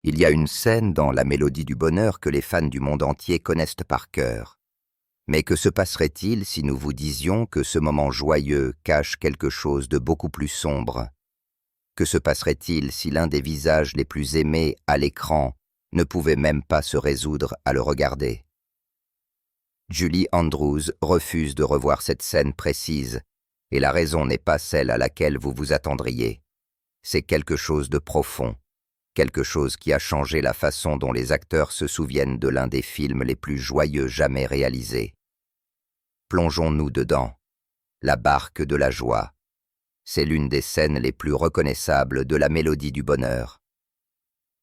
Il y a une scène dans La Mélodie du bonheur que les fans du monde entier connaissent par cœur. Mais que se passerait-il si nous vous disions que ce moment joyeux cache quelque chose de beaucoup plus sombre? Que se passerait-il si l'un des visages les plus aimés à l'écran ne pouvait même pas se résoudre à le regarder? Julie Andrews refuse de revoir cette scène précise, et la raison n'est pas celle à laquelle vous vous attendriez. C'est quelque chose de profond, quelque chose qui a changé la façon dont les acteurs se souviennent de l'un des films les plus joyeux jamais réalisés. Plongeons-nous dedans. La barque de la joie. C'est l'une des scènes les plus reconnaissables de La Mélodie du bonheur.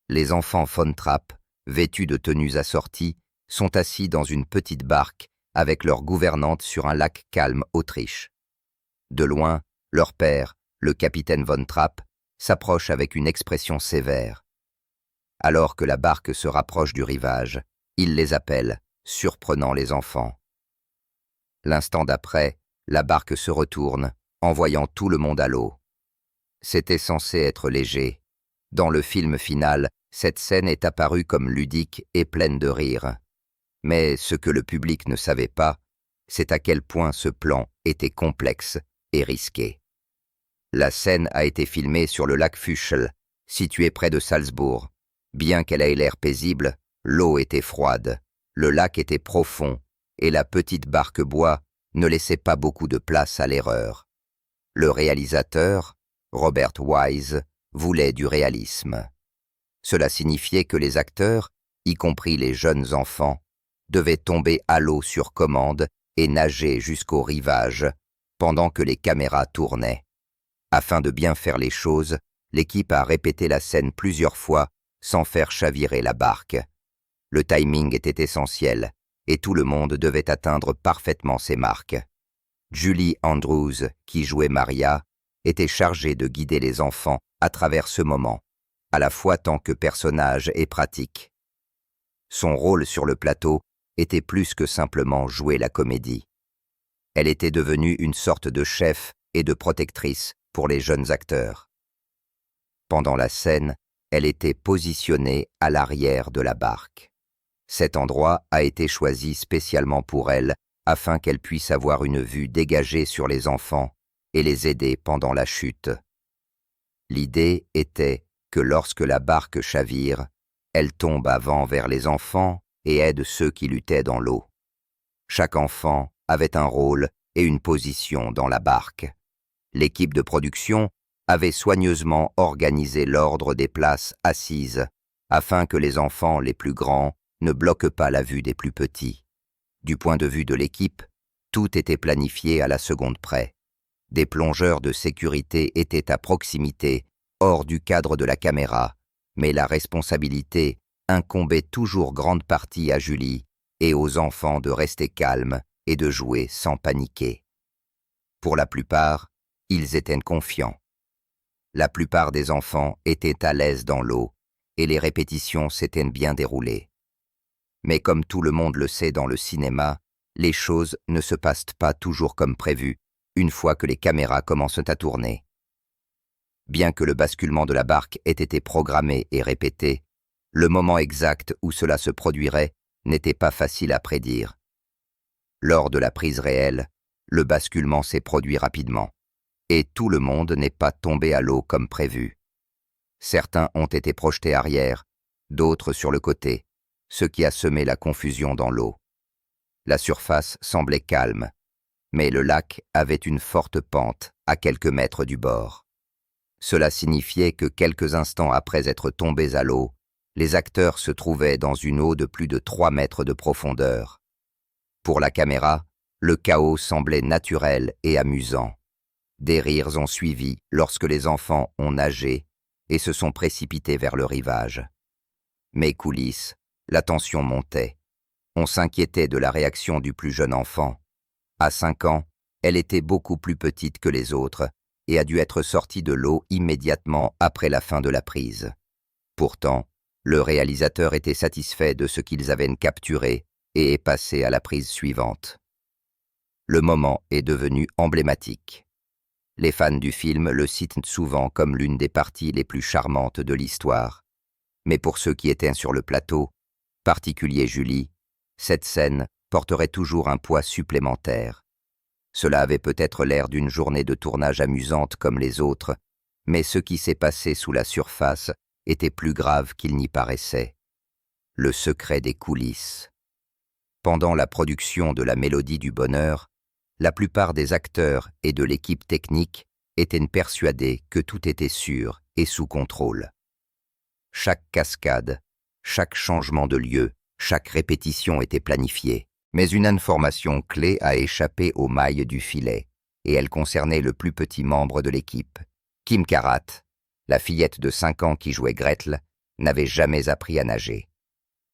Les enfants Von Trapp, vêtus de tenues assorties, sont assis dans une petite barque avec leur gouvernante sur un lac calme Autriche. De loin, leur père, le capitaine Von Trapp, s'approche avec une expression sévère. Alors que la barque se rapproche du rivage, il les appelle, surprenant les enfants. L'instant d'après, la barque se retourne, envoyant tout le monde à l'eau. C'était censé être léger. Dans le film final, cette scène est apparue comme ludique et pleine de rire. Mais ce que le public ne savait pas, c'est à quel point ce plan était complexe et risqué. La scène a été filmée sur le lac Füchel, situé près de Salzbourg. Bien qu'elle ait l'air paisible, l'eau était froide, le lac était profond, et la petite barque bois ne laissait pas beaucoup de place à l'erreur. Le réalisateur, Robert Wise, voulait du réalisme. Cela signifiait que les acteurs, y compris les jeunes enfants, devaient tomber à l'eau sur commande et nager jusqu'au rivage, pendant que les caméras tournaient. Afin de bien faire les choses, l'équipe a répété la scène plusieurs fois sans faire chavirer la barque. Le timing était essentiel et tout le monde devait atteindre parfaitement ses marques. Julie Andrews, qui jouait Maria, était chargée de guider les enfants à travers ce moment, à la fois tant que personnage et pratique. Son rôle sur le plateau était plus que simplement jouer la comédie. Elle était devenue une sorte de chef et de protectrice pour les jeunes acteurs. Pendant la scène, elle était positionnée à l'arrière de la barque. Cet endroit a été choisi spécialement pour elle afin qu'elle puisse avoir une vue dégagée sur les enfants et les aider pendant la chute. L'idée était que lorsque la barque chavire, elle tombe avant vers les enfants et aide ceux qui luttaient dans l'eau. Chaque enfant avait un rôle et une position dans la barque. L'équipe de production avait soigneusement organisé l'ordre des places assises afin que les enfants les plus grands ne bloquent pas la vue des plus petits. Du point de vue de l'équipe, tout était planifié à la seconde près. Des plongeurs de sécurité étaient à proximité, hors du cadre de la caméra, mais la responsabilité incombait toujours grande partie à Julie et aux enfants de rester calmes et de jouer sans paniquer. Pour la plupart, ils étaient confiants. La plupart des enfants étaient à l'aise dans l'eau et les répétitions s'étaient bien déroulées. Mais comme tout le monde le sait dans le cinéma, les choses ne se passent pas toujours comme prévu une fois que les caméras commencent à tourner. Bien que le basculement de la barque ait été programmé et répété, le moment exact où cela se produirait n'était pas facile à prédire. Lors de la prise réelle, le basculement s'est produit rapidement, et tout le monde n'est pas tombé à l'eau comme prévu. Certains ont été projetés arrière, d'autres sur le côté, ce qui a semé la confusion dans l'eau. La surface semblait calme, mais le lac avait une forte pente à quelques mètres du bord. Cela signifiait que quelques instants après être tombés à l'eau, les acteurs se trouvaient dans une eau de plus de 3 mètres de profondeur. Pour la caméra, le chaos semblait naturel et amusant. Des rires ont suivi lorsque les enfants ont nagé et se sont précipités vers le rivage. Mais coulisses, la tension montait. On s'inquiétait de la réaction du plus jeune enfant. À 5 ans, elle était beaucoup plus petite que les autres et a dû être sortie de l'eau immédiatement après la fin de la prise. Pourtant, le réalisateur était satisfait de ce qu'ils avaient capturé et est passé à la prise suivante. Le moment est devenu emblématique. Les fans du film le citent souvent comme l'une des parties les plus charmantes de l'histoire. Mais pour ceux qui étaient sur le plateau, particulier Julie, cette scène porterait toujours un poids supplémentaire. Cela avait peut-être l'air d'une journée de tournage amusante comme les autres, mais ce qui s'est passé sous la surface était plus grave qu'il n'y paraissait. Le secret des coulisses. Pendant la production de La Mélodie du Bonheur, la plupart des acteurs et de l'équipe technique étaient persuadés que tout était sûr et sous contrôle. Chaque cascade, chaque changement de lieu, chaque répétition était planifiée. Mais une information clé a échappé aux mailles du filet, et elle concernait le plus petit membre de l'équipe. Kim Karat, la fillette de 5 ans qui jouait Gretel, n'avait jamais appris à nager.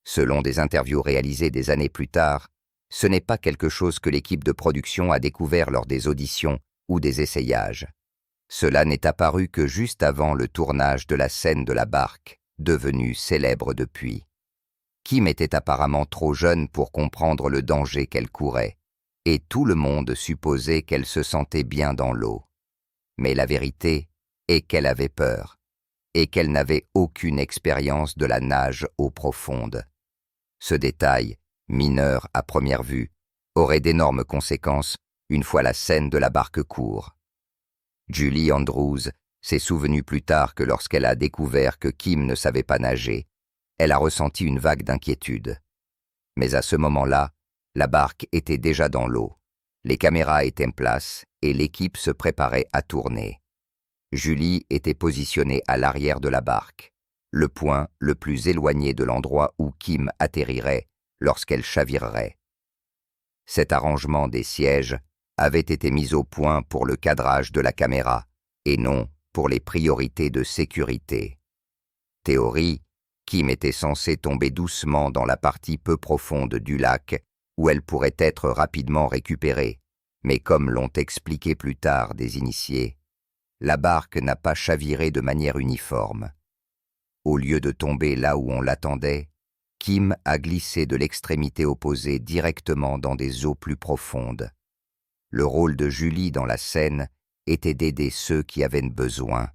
Selon des interviews réalisées des années plus tard, ce n'est pas quelque chose que l'équipe de production a découvert lors des auditions ou des essayages. Cela n'est apparu que juste avant le tournage de la scène de la barque, devenue célèbre depuis. Kim était apparemment trop jeune pour comprendre le danger qu'elle courait, et tout le monde supposait qu'elle se sentait bien dans l'eau. Mais la vérité est qu'elle avait peur, et qu'elle n'avait aucune expérience de la nage eau profonde. Ce détail, mineur à première vue, aurait d'énormes conséquences une fois la scène de la barque court. Julie Andrews s'est souvenue plus tard que lorsqu'elle a découvert que Kim ne savait pas nager, elle a ressenti une vague d'inquiétude. Mais à ce moment-là, la barque était déjà dans l'eau, les caméras étaient en place et l'équipe se préparait à tourner. Julie était positionnée à l'arrière de la barque, le point le plus éloigné de l'endroit où Kim atterrirait lorsqu'elle chavirerait. Cet arrangement des sièges avait été mis au point pour le cadrage de la caméra et non pour les priorités de sécurité. Théorie, Kim était censée tomber doucement dans la partie peu profonde du lac où elle pourrait être rapidement récupérée, mais comme l'ont expliqué plus tard des initiés, la barque n'a pas chaviré de manière uniforme. Au lieu de tomber là où on l'attendait, Kim a glissé de l'extrémité opposée directement dans des eaux plus profondes. Le rôle de Julie dans la scène était d'aider ceux qui avaient besoin.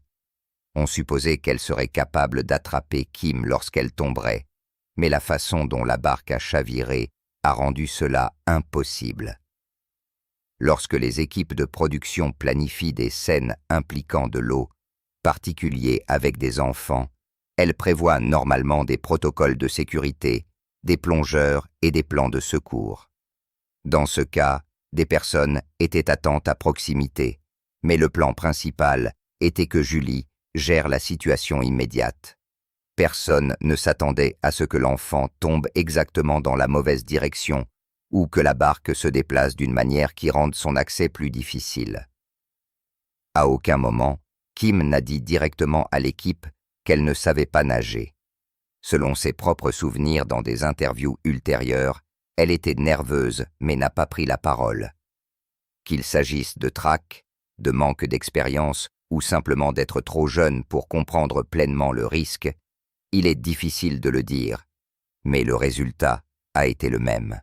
On supposait qu'elle serait capable d'attraper Kim lorsqu'elle tomberait, mais la façon dont la barque a chaviré a rendu cela impossible. Lorsque les équipes de production planifient des scènes impliquant de l'eau, particulier avec des enfants, elles prévoient normalement des protocoles de sécurité, des plongeurs et des plans de secours. Dans ce cas, des personnes étaient attentes à proximité, mais le plan principal était que Julie gère la situation immédiate. Personne ne s'attendait à ce que l'enfant tombe exactement dans la mauvaise direction ou que la barque se déplace d'une manière qui rende son accès plus difficile. À aucun moment, Kim n'a dit directement à l'équipe qu'elle ne savait pas nager. Selon ses propres souvenirs dans des interviews ultérieures, elle était nerveuse mais n'a pas pris la parole. Qu'il s'agisse de trac, de manque d'expérience ou simplement d'être trop jeune pour comprendre pleinement le risque, il est difficile de le dire, mais le résultat a été le même.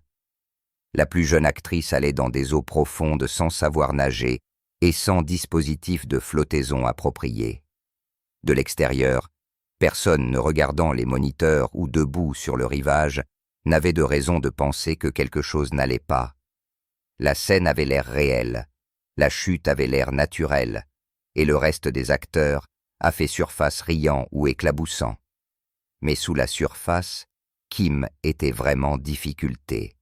La plus jeune actrice allait dans des eaux profondes sans savoir nager et sans dispositif de flottaison approprié. De l'extérieur, personne ne regardant les moniteurs ou debout sur le rivage n'avait de raison de penser que quelque chose n'allait pas. La scène avait l'air réelle, la chute avait l'air naturelle, et le reste des acteurs a fait surface riant ou éclaboussant. Mais sous la surface, Kim était vraiment en difficulté.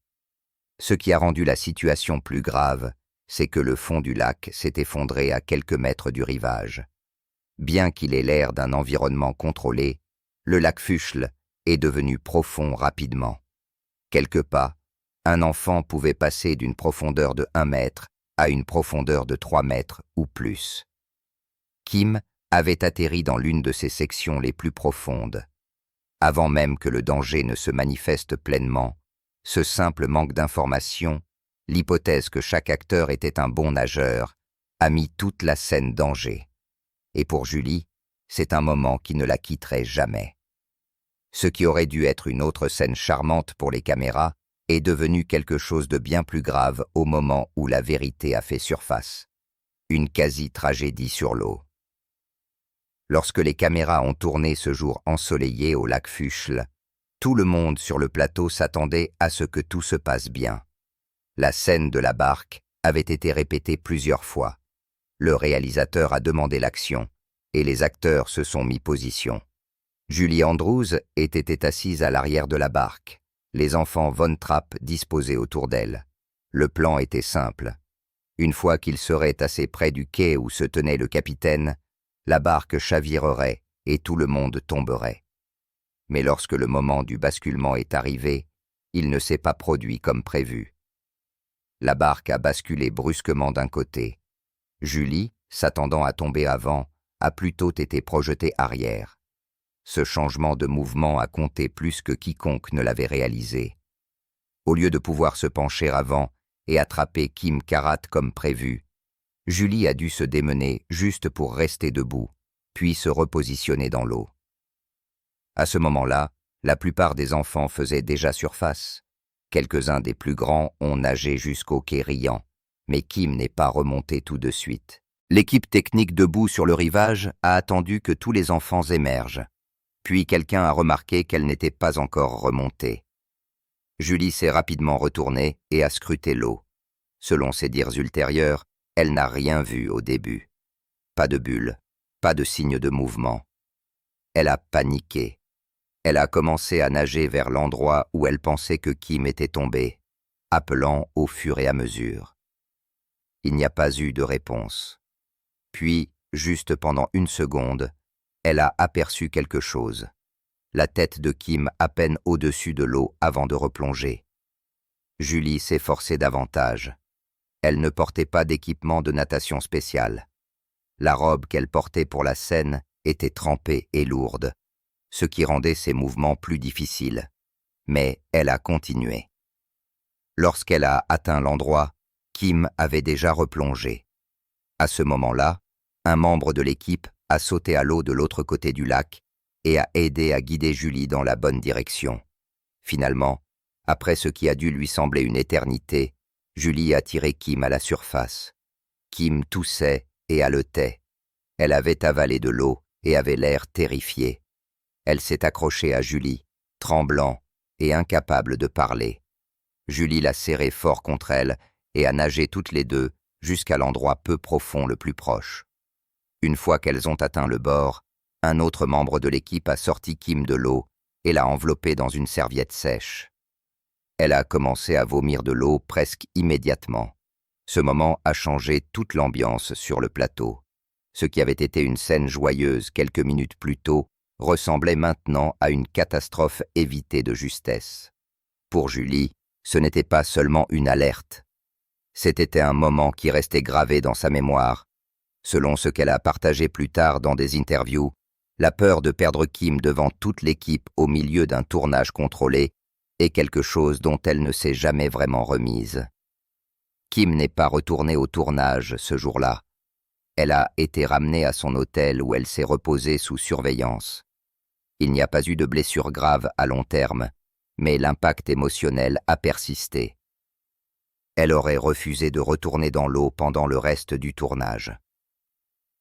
Ce qui a rendu la situation plus grave, c'est que le fond du lac s'est effondré à quelques mètres du rivage. Bien qu'il ait l'air d'un environnement contrôlé, le lac Fuchsl est devenu profond rapidement. Quelques pas, un enfant pouvait passer d'une profondeur de 1 mètre à une profondeur de 3 mètres ou plus. Kim avait atterri dans l'une de ces sections les plus profondes. Avant même que le danger ne se manifeste pleinement, ce simple manque d'information, l'hypothèse que chaque acteur était un bon nageur, a mis toute la scène en danger. Et pour Julie, c'est un moment qui ne la quitterait jamais. Ce qui aurait dû être une autre scène charmante pour les caméras est devenu quelque chose de bien plus grave au moment où la vérité a fait surface. Une quasi-tragédie sur l'eau. Lorsque les caméras ont tourné ce jour ensoleillé au lac Fuchsl, tout le monde sur le plateau s'attendait à ce que tout se passe bien. La scène de la barque avait été répétée plusieurs fois. Le réalisateur a demandé l'action, et les acteurs se sont mis position. Julie Andrews était assise à l'arrière de la barque, les enfants Von Trapp disposés autour d'elle. Le plan était simple. Une fois qu'ils seraient assez près du quai où se tenait le capitaine, la barque chavirerait et tout le monde tomberait. Mais lorsque le moment du basculement est arrivé, il ne s'est pas produit comme prévu. La barque a basculé brusquement d'un côté. Julie, s'attendant à tomber avant, a plutôt été projetée arrière. Ce changement de mouvement a compté plus que quiconque ne l'avait réalisé. Au lieu de pouvoir se pencher avant et attraper Kim Karat comme prévu, Julie a dû se démener juste pour rester debout, puis se repositionner dans l'eau. À ce moment-là, la plupart des enfants faisaient déjà surface. Quelques-uns des plus grands ont nagé jusqu'au quai riant, mais Kim n'est pas remonté tout de suite. L'équipe technique debout sur le rivage a attendu que tous les enfants émergent. Puis quelqu'un a remarqué qu'elle n'était pas encore remontée. Julie s'est rapidement retournée et a scruté l'eau. Selon ses dires ultérieurs, elle n'a rien vu au début. Pas de bulle, pas de signe de mouvement. Elle a paniqué. Elle a commencé à nager vers l'endroit où elle pensait que Kim était tombé, appelant au fur et à mesure. Il n'y a pas eu de réponse. Puis, juste pendant une seconde, elle a aperçu quelque chose. La tête de Kim à peine au-dessus de l'eau avant de replonger. Julie s'est forcée davantage. Elle ne portait pas d'équipement de natation spécial. La robe qu'elle portait pour la scène était trempée et lourde, ce qui rendait ses mouvements plus difficiles. Mais elle a continué. Lorsqu'elle a atteint l'endroit, Kim avait déjà replongé. À ce moment-là, un membre de l'équipe a sauté à l'eau de l'autre côté du lac et a aidé à guider Julie dans la bonne direction. Finalement, après ce qui a dû lui sembler une éternité, Julie a tiré Kim à la surface. Kim toussait et haletait. Elle avait avalé de l'eau et avait l'air terrifiée. Elle s'est accrochée à Julie, tremblant et incapable de parler. Julie l'a serrée fort contre elle et a nagé toutes les deux jusqu'à l'endroit peu profond le plus proche. Une fois qu'elles ont atteint le bord, un autre membre de l'équipe a sorti Kim de l'eau et l'a enveloppée dans une serviette sèche. Elle a commencé à vomir de l'eau presque immédiatement. Ce moment a changé toute l'ambiance sur le plateau. Ce qui avait été une scène joyeuse quelques minutes plus tôt ressemblait maintenant à une catastrophe évitée de justesse. Pour Julie, ce n'était pas seulement une alerte. C'était un moment qui restait gravé dans sa mémoire. Selon ce qu'elle a partagé plus tard dans des interviews, la peur de perdre Kim devant toute l'équipe au milieu d'un tournage contrôlé est quelque chose dont elle ne s'est jamais vraiment remise. Kim n'est pas retournée au tournage ce jour-là. Elle a été ramenée à son hôtel où elle s'est reposée sous surveillance. Il n'y a pas eu de blessure grave à long terme, mais l'impact émotionnel a persisté. Elle aurait refusé de retourner dans l'eau pendant le reste du tournage.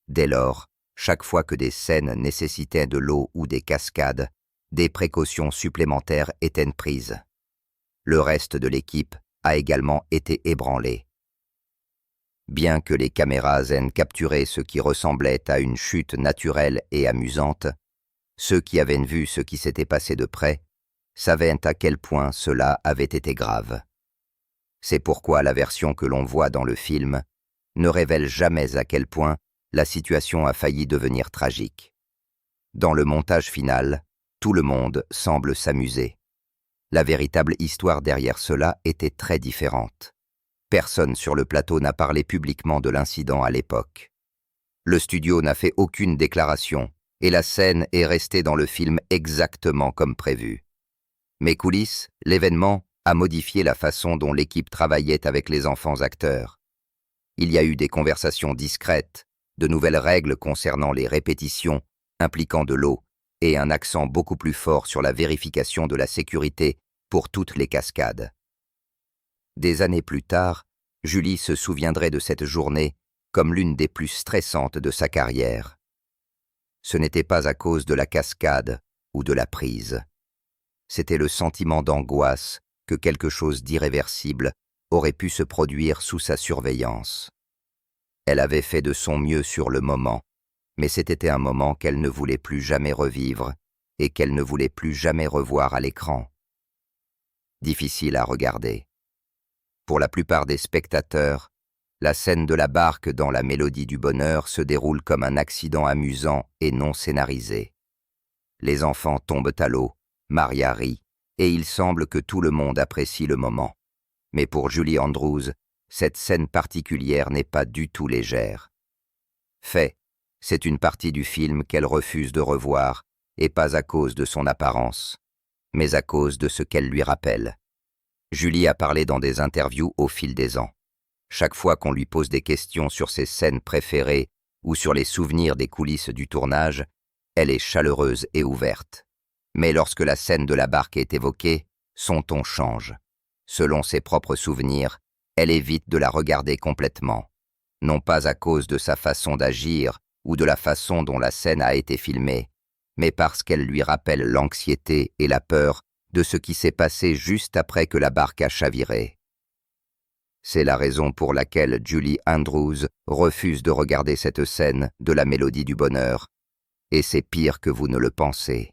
Dès lors, chaque fois que des scènes nécessitaient de l'eau ou des cascades, des précautions supplémentaires étaient prises. Le reste de l'équipe a également été ébranlé. Bien que les caméras aient capturé ce qui ressemblait à une chute naturelle et amusante, ceux qui avaient vu ce qui s'était passé de près savaient à quel point cela avait été grave. C'est pourquoi la version que l'on voit dans le film ne révèle jamais à quel point la situation a failli devenir tragique. Dans le montage final, tout le monde semble s'amuser. La véritable histoire derrière cela était très différente. Personne sur le plateau n'a parlé publiquement de l'incident à l'époque. Le studio n'a fait aucune déclaration et la scène est restée dans le film exactement comme prévu. Mais coulisses, l'événement a modifié la façon dont l'équipe travaillait avec les enfants acteurs. Il y a eu des conversations discrètes, de nouvelles règles concernant les répétitions impliquant de l'eau et un accent beaucoup plus fort sur la vérification de la sécurité pour toutes les cascades. Des années plus tard, Julie se souviendrait de cette journée comme l'une des plus stressantes de sa carrière. Ce n'était pas à cause de la cascade ou de la prise. C'était le sentiment d'angoisse que quelque chose d'irréversible aurait pu se produire sous sa surveillance. Elle avait fait de son mieux sur le moment, mais c'était un moment qu'elle ne voulait plus jamais revivre et qu'elle ne voulait plus jamais revoir à l'écran. Difficile à regarder. Pour la plupart des spectateurs, la scène de la barque dans La Mélodie du Bonheur se déroule comme un accident amusant et non scénarisé. Les enfants tombent à l'eau, Maria rit, et il semble que tout le monde apprécie le moment. Mais pour Julie Andrews, cette scène particulière n'est pas du tout légère. Fait, c'est une partie du film qu'elle refuse de revoir, et pas à cause de son apparence, mais à cause de ce qu'elle lui rappelle. Julie a parlé dans des interviews au fil des ans. Chaque fois qu'on lui pose des questions sur ses scènes préférées ou sur les souvenirs des coulisses du tournage, elle est chaleureuse et ouverte. Mais lorsque la scène de la barque est évoquée, son ton change. Selon ses propres souvenirs, elle évite de la regarder complètement. Non pas à cause de sa façon d'agir ou de la façon dont la scène a été filmée, mais parce qu'elle lui rappelle l'anxiété et la peur de ce qui s'est passé juste après que la barque a chaviré. C'est la raison pour laquelle Julie Andrews refuse de regarder cette scène de La Mélodie du Bonheur, et c'est pire que vous ne le pensez.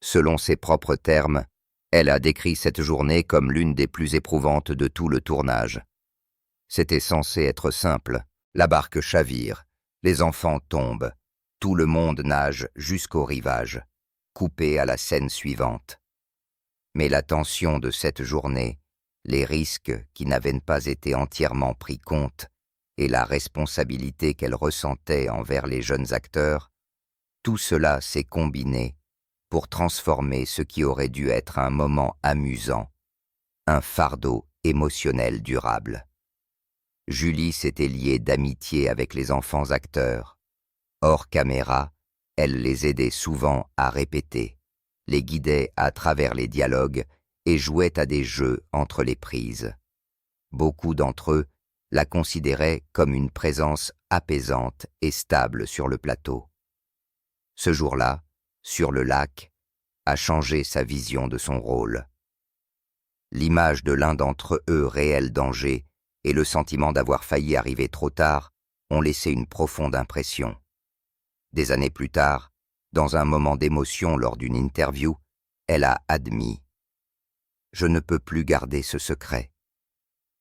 Selon ses propres termes, elle a décrit cette journée comme l'une des plus éprouvantes de tout le tournage. C'était censé être simple, la barque chavire, les enfants tombent, tout le monde nage jusqu'au rivage, coupé à la scène suivante. Mais la tension de cette journée, les risques qui n'avaient pas été entièrement pris compte et la responsabilité qu'elle ressentait envers les jeunes acteurs, tout cela s'est combiné pour transformer ce qui aurait dû être un moment amusant, un fardeau émotionnel durable. Julie s'était liée d'amitié avec les enfants acteurs. Hors caméra, elle les aidait souvent à répéter, les guidait à travers les dialogues et jouait à des jeux entre les prises. Beaucoup d'entre eux la considéraient comme une présence apaisante et stable sur le plateau. Ce jour-là, sur le lac, a changé sa vision de son rôle. L'image de l'un d'entre eux réel danger et le sentiment d'avoir failli arriver trop tard ont laissé une profonde impression. Des années plus tard, dans un moment d'émotion lors d'une interview, elle a admis « Je ne peux plus garder ce secret ».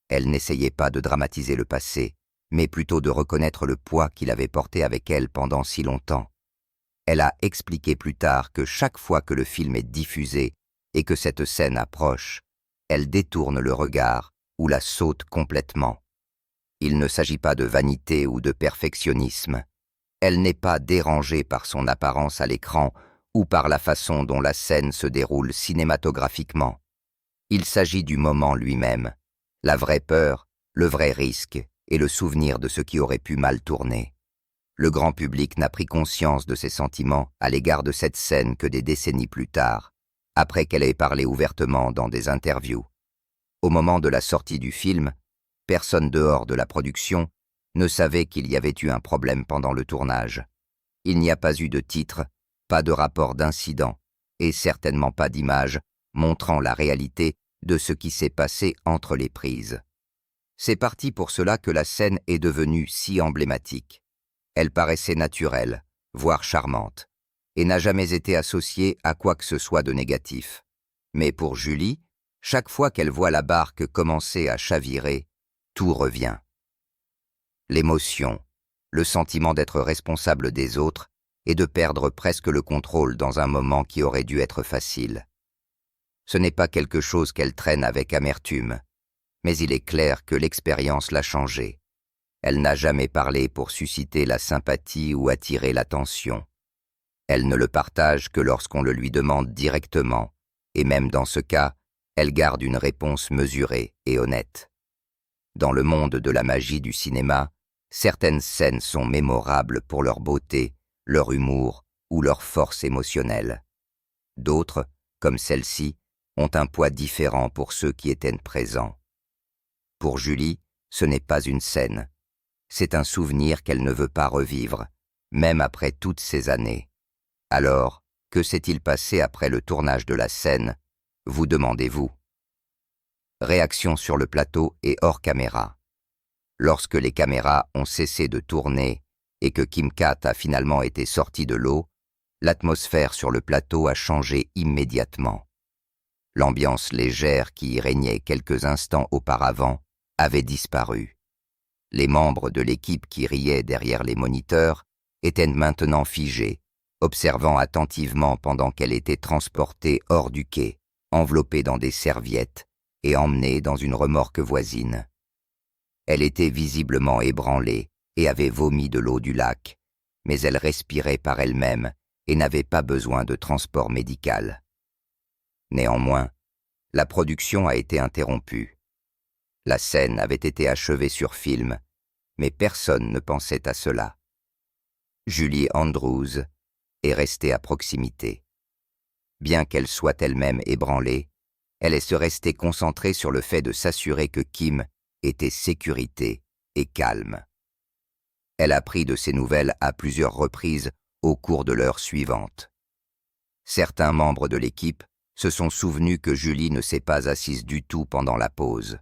Elle n'essayait pas de dramatiser le passé, mais plutôt de reconnaître le poids qu'il avait porté avec elle pendant si longtemps. Elle a expliqué plus tard que chaque fois que le film est diffusé et que cette scène approche, elle détourne le regard ou la saute complètement. Il ne s'agit pas de vanité ou de perfectionnisme. Elle n'est pas dérangée par son apparence à l'écran ou par la façon dont la scène se déroule cinématographiquement. Il s'agit du moment lui-même, la vraie peur, le vrai risque et le souvenir de ce qui aurait pu mal tourner. Le grand public n'a pris conscience de ses sentiments à l'égard de cette scène que des décennies plus tard, après qu'elle ait parlé ouvertement dans des interviews. Au moment de la sortie du film, personne dehors de la production ne savait qu'il y avait eu un problème pendant le tournage. Il n'y a pas eu de titre, pas de rapport d'incident, et certainement pas d'image montrant la réalité de ce qui s'est passé entre les prises. C'est parti pour cela que la scène est devenue si emblématique. Elle paraissait naturelle, voire charmante, et n'a jamais été associée à quoi que ce soit de négatif. Mais pour Julie, chaque fois qu'elle voit la barque commencer à chavirer, tout revient. L'émotion, le sentiment d'être responsable des autres et de perdre presque le contrôle dans un moment qui aurait dû être facile. Ce n'est pas quelque chose qu'elle traîne avec amertume, mais il est clair que l'expérience l'a changée. Elle n'a jamais parlé pour susciter la sympathie ou attirer l'attention. Elle ne le partage que lorsqu'on le lui demande directement, et même dans ce cas, elle garde une réponse mesurée et honnête. Dans le monde de la magie du cinéma, certaines scènes sont mémorables pour leur beauté, leur humour ou leur force émotionnelle. D'autres, comme celle-ci, ont un poids différent pour ceux qui étaient présents. Pour Julie, ce n'est pas une scène. C'est un souvenir qu'elle ne veut pas revivre, même après toutes ces années. Alors, que s'est-il passé après le tournage de la scène, vous demandez-vous? Réaction sur le plateau et hors caméra. Lorsque les caméras ont cessé de tourner et que Kim Kat a finalement été sorti de l'eau, l'atmosphère sur le plateau a changé immédiatement. L'ambiance légère qui y régnait quelques instants auparavant avait disparu. Les membres de l'équipe qui riaient derrière les moniteurs étaient maintenant figés, observant attentivement pendant qu'elle était transportée hors du quai, enveloppée dans des serviettes et emmenée dans une remorque voisine. Elle était visiblement ébranlée et avait vomi de l'eau du lac, mais elle respirait par elle-même et n'avait pas besoin de transport médical. Néanmoins, la production a été interrompue. La scène avait été achevée sur film, mais personne ne pensait à cela. Julie Andrews est restée à proximité. Bien qu'elle soit elle-même ébranlée, elle est restée concentrée sur le fait de s'assurer que Kim était sécurité et calme. Elle a appris de ces nouvelles à plusieurs reprises au cours de l'heure suivante. Certains membres de l'équipe se sont souvenus que Julie ne s'est pas assise du tout pendant la pause.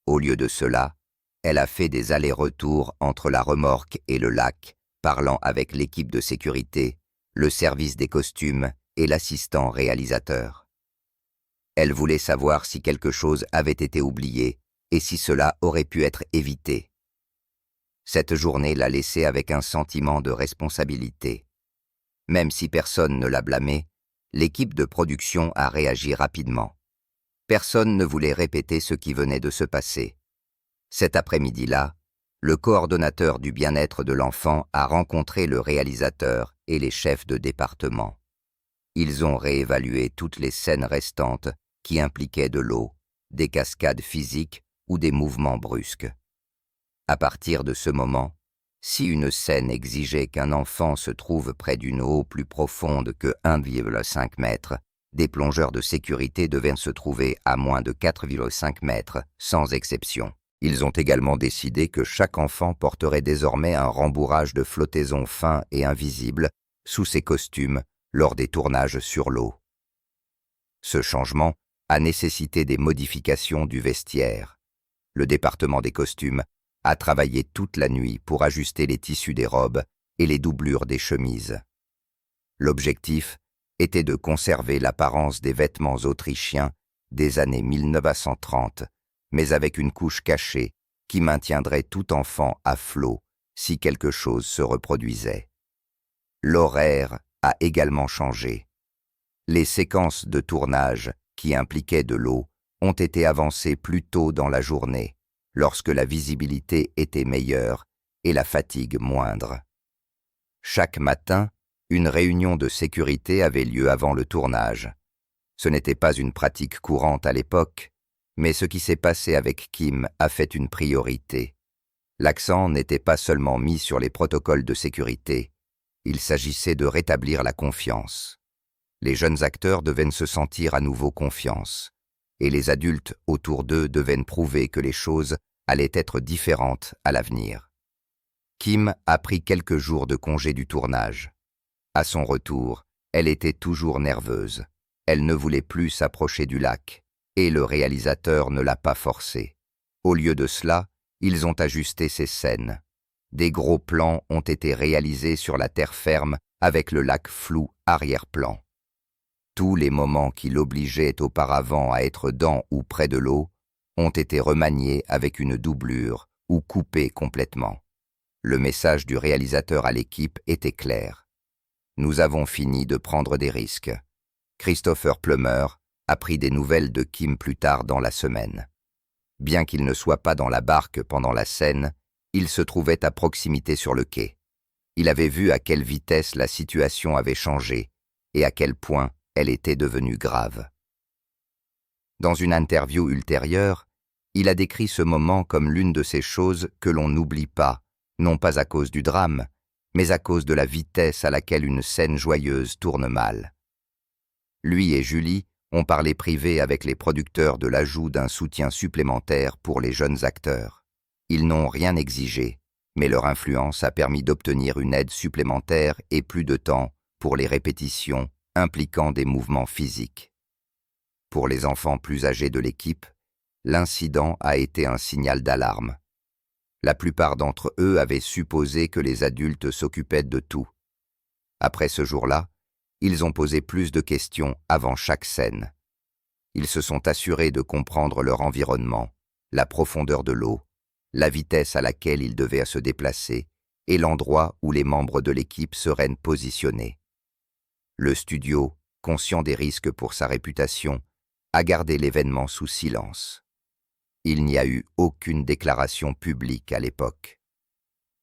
Au lieu de cela, elle a fait des allers-retours entre la remorque et le lac, parlant avec l'équipe de sécurité, le service des costumes et l'assistant réalisateur. Elle voulait savoir si quelque chose avait été oublié et si cela aurait pu être évité. Cette journée l'a laissée avec un sentiment de responsabilité. Même si personne ne l'a blâmée, l'équipe de production a réagi rapidement. Personne ne voulait répéter ce qui venait de se passer. Cet après-midi-là, le coordonnateur du bien-être de l'enfant a rencontré le réalisateur et les chefs de département. Ils ont réévalué toutes les scènes restantes qui impliquaient de l'eau, des cascades physiques ou des mouvements brusques. À partir de ce moment, si une scène exigeait qu'un enfant se trouve près d'une eau plus profonde que 1,5 mètre, des plongeurs de sécurité devaient se trouver à moins de 4,5 mètres, sans exception. Ils ont également décidé que chaque enfant porterait désormais un rembourrage de flottaison fin et invisible sous ses costumes lors des tournages sur l'eau. Ce changement a nécessité des modifications du vestiaire. Le département des costumes a travaillé toute la nuit pour ajuster les tissus des robes et les doublures des chemises. L'objectif était de conserver l'apparence des vêtements autrichiens des années 1930, mais avec une couche cachée qui maintiendrait tout enfant à flot si quelque chose se reproduisait. L'horaire a également changé. Les séquences de tournage qui impliquaient de l'eau ont été avancées plus tôt dans la journée, lorsque la visibilité était meilleure et la fatigue moindre. Chaque matin, une réunion de sécurité avait lieu avant le tournage. Ce n'était pas une pratique courante à l'époque, mais ce qui s'est passé avec Kim a fait une priorité. L'accent n'était pas seulement mis sur les protocoles de sécurité, il s'agissait de rétablir la confiance. Les jeunes acteurs devaient se sentir à nouveau confiance, et les adultes autour d'eux devaient prouver que les choses allaient être différentes à l'avenir. Kim a pris quelques jours de congé du tournage. À son retour, elle était toujours nerveuse. Elle ne voulait plus s'approcher du lac, et le réalisateur ne l'a pas forcée. Au lieu de cela, ils ont ajusté ces scènes. Des gros plans ont été réalisés sur la terre ferme avec le lac flou arrière-plan. Tous les moments qui l'obligeaient auparavant à être dans ou près de l'eau ont été remaniés avec une doublure ou coupés complètement. Le message du réalisateur à l'équipe était clair. Nous avons fini de prendre des risques. Christopher Plummer a pris des nouvelles de Kim plus tard dans la semaine. Bien qu'il ne soit pas dans la barque pendant la scène, il se trouvait à proximité sur le quai. Il avait vu à quelle vitesse la situation avait changé et à quel point elle était devenue grave. Dans une interview ultérieure, il a décrit ce moment comme l'une de ces choses que l'on n'oublie pas, non pas à cause du drame, mais à cause de la vitesse à laquelle une scène joyeuse tourne mal. Lui et Julie ont parlé privé avec les producteurs de l'ajout d'un soutien supplémentaire pour les jeunes acteurs. Ils n'ont rien exigé, mais leur influence a permis d'obtenir une aide supplémentaire et plus de temps pour les répétitions impliquant des mouvements physiques. Pour les enfants plus âgés de l'équipe, l'incident a été un signal d'alarme. La plupart d'entre eux avaient supposé que les adultes s'occupaient de tout. Après ce jour-là, ils ont posé plus de questions avant chaque scène. Ils se sont assurés de comprendre leur environnement, la profondeur de l'eau, la vitesse à laquelle ils devaient se déplacer et l'endroit où les membres de l'équipe seraient positionnés. Le studio, conscient des risques pour sa réputation, a gardé l'événement sous silence. Il n'y a eu aucune déclaration publique à l'époque.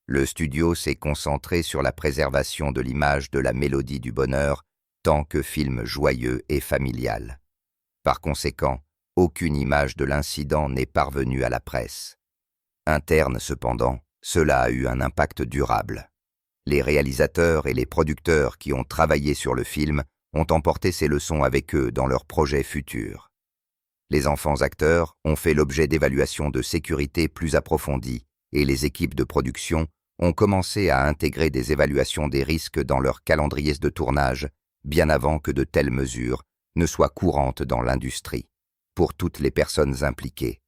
Le studio s'est concentré sur la préservation de l'image de la Mélodie du Bonheur tant que film joyeux et familial. Par conséquent, aucune image de l'incident n'est parvenue à la presse. Interne cependant, cela a eu un impact durable. Les réalisateurs et les producteurs qui ont travaillé sur le film ont emporté ces leçons avec eux dans leurs projets futurs. Les enfants acteurs ont fait l'objet d'évaluations de sécurité plus approfondies et les équipes de production ont commencé à intégrer des évaluations des risques dans leurs calendriers de tournage bien avant que de telles mesures ne soient courantes dans l'industrie. Pour toutes les personnes impliquées,